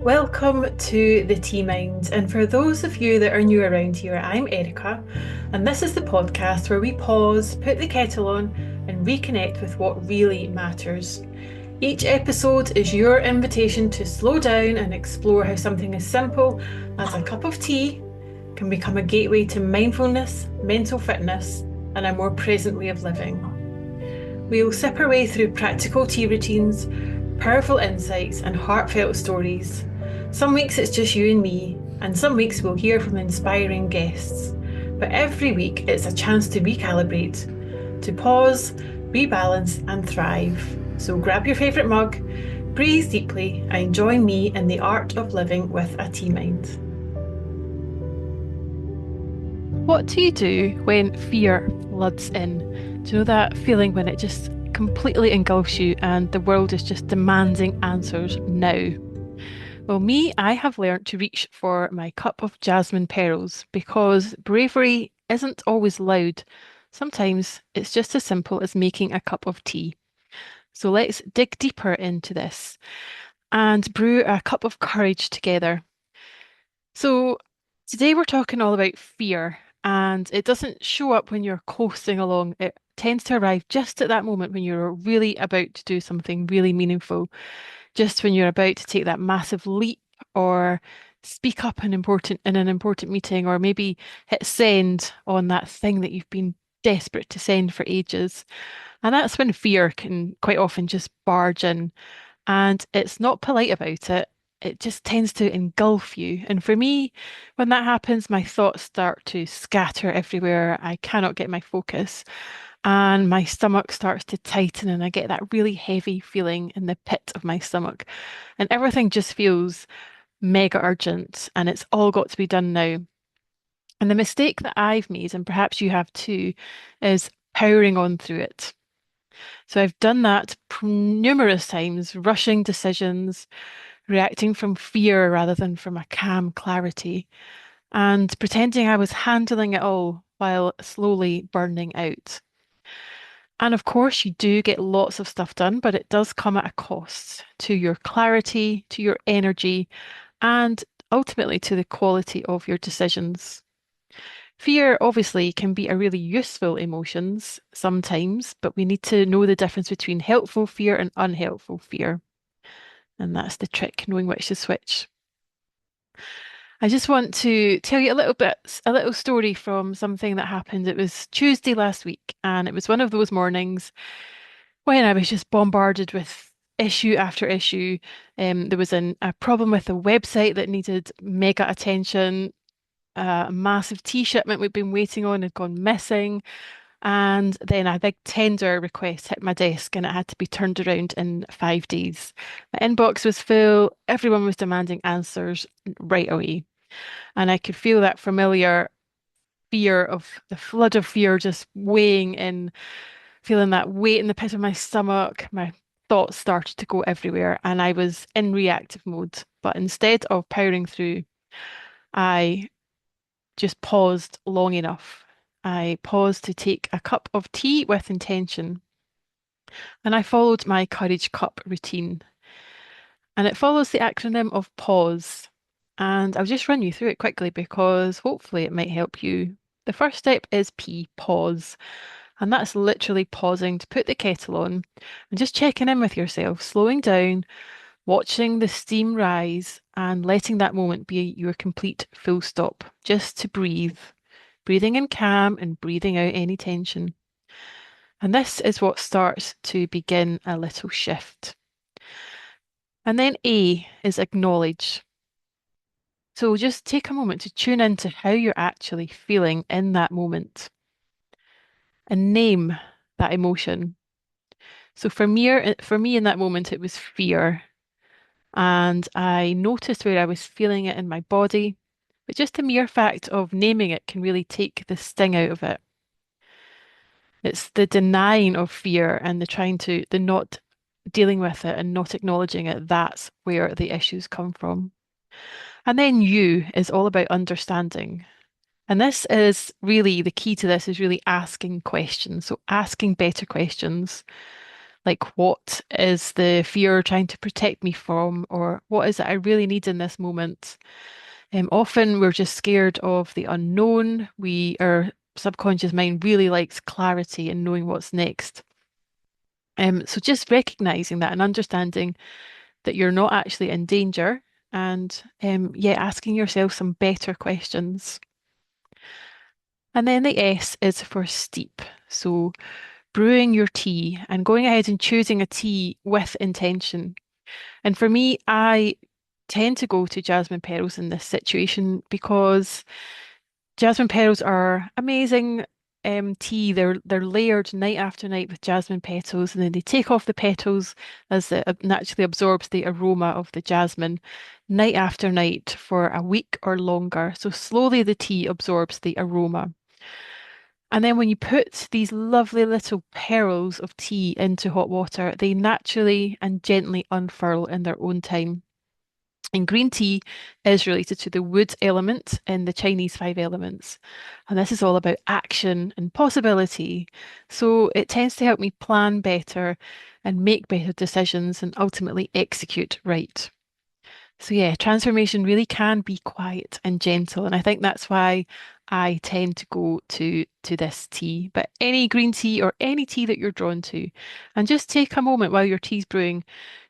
Welcome to the Tea Mind. And for those of you that are new around here, I'm Erica, and this is the podcast where we pause, put the kettle on, and reconnect with what really matters. Each episode is your invitation to slow down and explore how something as simple as a cup of tea can become a gateway to mindfulness, mental fitness, and a more present way of living. We'll sip our way through practical tea routines, powerful insights, and heartfelt stories. Some weeks it's just you and me, and some weeks we'll hear from inspiring guests. But every week it's a chance to recalibrate, to pause, rebalance, and thrive. So grab your favourite mug, breathe deeply, and join me in the art of living with a tea mind. What do you do when fear floods in? Do you know that feeling when it just completely engulfs you and the world is just demanding answers now? Well, I have learnt to reach for my cup of jasmine pearls because bravery isn't always loud. Sometimes it's just as simple as making a cup of tea. So let's dig deeper into this and brew a cup of courage together. So today we're talking all about fear, and it doesn't show up when you're coasting along. It tends to arrive just at that moment when you're really about to do something really meaningful, just when you're about to take that massive leap or speak up in an important meeting, or maybe hit send on that thing that you've been desperate to send for ages. And that's when fear can quite often just barge in. And it's not polite about it. It just tends to engulf you. And for me, when that happens, my thoughts start to scatter everywhere. I cannot get my focus, and my stomach starts to tighten, and I get that really heavy feeling in the pit of my stomach. And everything just feels mega urgent, and it's all got to be done now. And the mistake that I've made, and perhaps you have too, is powering on through it. So I've done that numerous times, rushing decisions, reacting from fear rather than from a calm clarity, and pretending I was handling it all while slowly burning out. And of course, you do get lots of stuff done, but it does come at a cost to your clarity, to your energy, and ultimately to the quality of your decisions. Fear obviously can be a really useful emotions sometimes, but we need to know the difference between helpful fear and unhelpful fear. And that's the trick, knowing which to switch. I just want to tell you a little story from something that happened. It was Tuesday last week, and it was one of those mornings when I was just bombarded with issue after issue. There was a problem with the website that needed mega attention. A massive tea shipment we'd been waiting on had gone missing. And then a big tender request hit my desk and it had to be turned around in 5 days. My inbox was full. Everyone was demanding answers right away. And I could feel that familiar fear of the flood of fear just weighing in, feeling that weight in the pit of my stomach. My thoughts started to go everywhere and I was in reactive mode. But instead of powering through, I just paused long enough. I paused to take a cup of tea with intention. And I followed my Courage Cup routine. And it follows the acronym of PAUSE. And I'll just run you through it quickly because hopefully it might help you. The first step is P, pause. And that's literally pausing to put the kettle on and just checking in with yourself, slowing down, watching the steam rise, and letting that moment be your complete full stop, just to breathe, breathing in calm and breathing out any tension. And this is what starts to begin a little shift. And then A is acknowledge. So just take a moment to tune into how you're actually feeling in that moment and name that emotion. So for me in that moment, it was fear. And I noticed where I was feeling it in my body. But just the mere fact of naming it can really take the sting out of it. It's the denying of fear and the not dealing with it and not acknowledging it. That's where the issues come from. And then you is all about understanding. And this is really the key to this is really asking questions. So asking better questions. Like, what is the fear trying to protect me from, or what is it I really need in this moment? Often we're just scared of the unknown. Our subconscious mind really likes clarity and knowing what's next. So just recognizing that and understanding that you're not actually in danger, and yeah, asking yourself some better questions. And then the S is for steep. So brewing your tea and going ahead and choosing a tea with intention. And for me, I tend to go to jasmine petals in this situation because jasmine petals are amazing tea. They're layered night after night with jasmine petals, and then they take off the petals as it naturally absorbs the aroma of the jasmine night after night for a week or longer. So slowly the tea absorbs the aroma. And then when you put these lovely little pearls of tea into hot water, they naturally and gently unfurl in their own time. And green tea is related to the wood element in the Chinese five elements. And this is all about action and possibility. So it tends to help me plan better and make better decisions and ultimately execute right. So yeah, transformation really can be quiet and gentle, and I think that's why I tend to go to this tea. But any green tea or any tea that you're drawn to, and just take a moment while your tea's brewing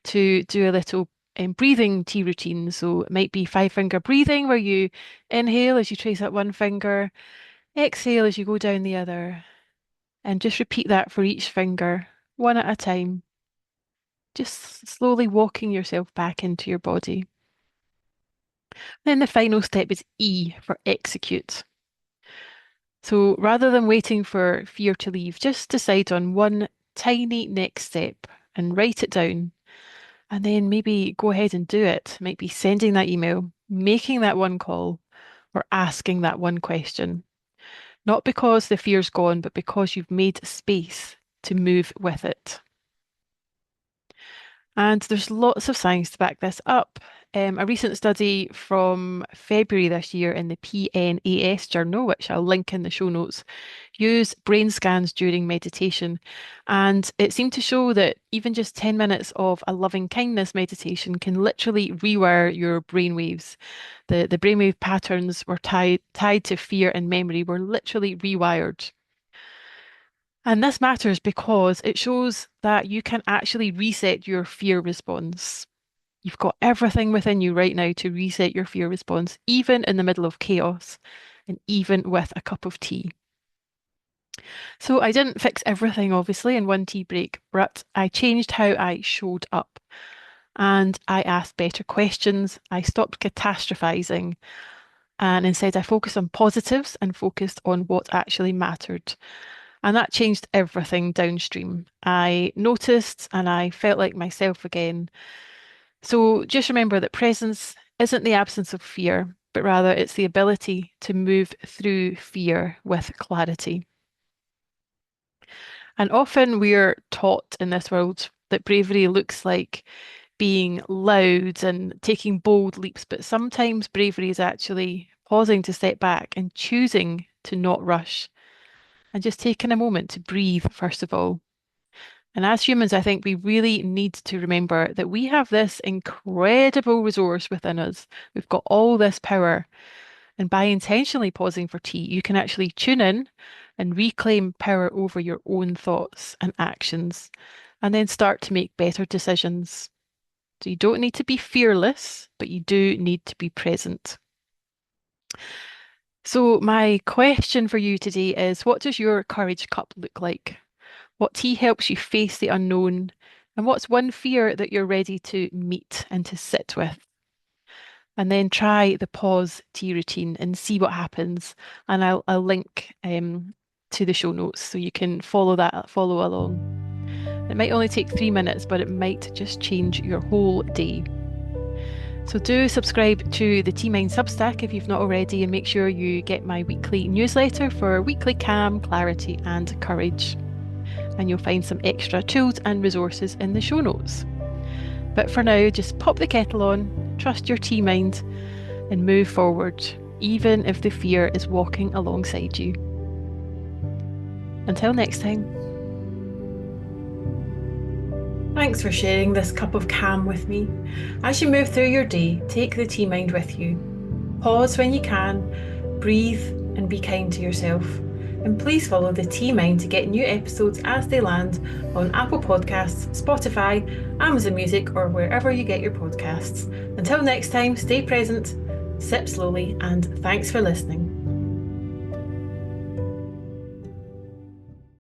to do a little breathing tea routine. So it might be 5 finger breathing, where you inhale as you trace up one finger, exhale as you go down the other, and just repeat that for each finger, one at a time, just slowly walking yourself back into your body. Then the final step is E for execute. So rather than waiting for fear to leave, just decide on one tiny next step and write it down. And then maybe go ahead and do it. Might be sending that email, making that one call, or asking that one question. Not because the fear's gone, but because you've made space to move with it. And there's lots of science to back this up. A recent study from February this year in the PNAS journal, which I'll link in the show notes, used brain scans during meditation. And it seemed to show that even just 10 minutes of a loving kindness meditation can literally rewire your brain waves. The brainwave patterns were tied to fear and memory were literally rewired. And this matters because it shows that you can actually reset your fear response. You've got everything within you right now to reset your fear response, even in the middle of chaos and even with a cup of tea. So I didn't fix everything, obviously, in one tea break, but I changed how I showed up and I asked better questions. I stopped catastrophizing and instead I focused on positives and focused on what actually mattered. And that changed everything downstream. I noticed and I felt like myself again. So just remember that presence isn't the absence of fear, but rather it's the ability to move through fear with clarity. And often we're taught in this world that bravery looks like being loud and taking bold leaps, but sometimes bravery is actually pausing to step back and choosing to not rush and just taking a moment to breathe, first of all. And as humans, I think we really need to remember that we have this incredible resource within us. We've got all this power. And by intentionally pausing for tea, you can actually tune in and reclaim power over your own thoughts and actions, and then start to make better decisions. So you don't need to be fearless, but you do need to be present. So, my question for you today is, what does your courage cup look like? What tea helps you face the unknown? And what's one fear that you're ready to meet and to sit with? And then try the pause tea routine and see what happens. And I'll link to the show notes so you can follow along. It might only take 3 minutes, but it might just change your whole day. So do subscribe to the Tea Mind Substack if you've not already, and make sure you get my weekly newsletter for weekly calm, clarity, and courage. And you'll find some extra tools and resources in the show notes. But for now, just pop the kettle on, trust your tea mind, and move forward, even if the fear is walking alongside you. Until next time. Thanks for sharing this cup of calm with me. As you move through your day, take the tea mind with you. Pause when you can, breathe, and be kind to yourself. And please follow the Tea Mind to get new episodes as they land on Apple Podcasts, Spotify, Amazon Music, or wherever you get your podcasts. Until next time, stay present, sip slowly, and thanks for listening.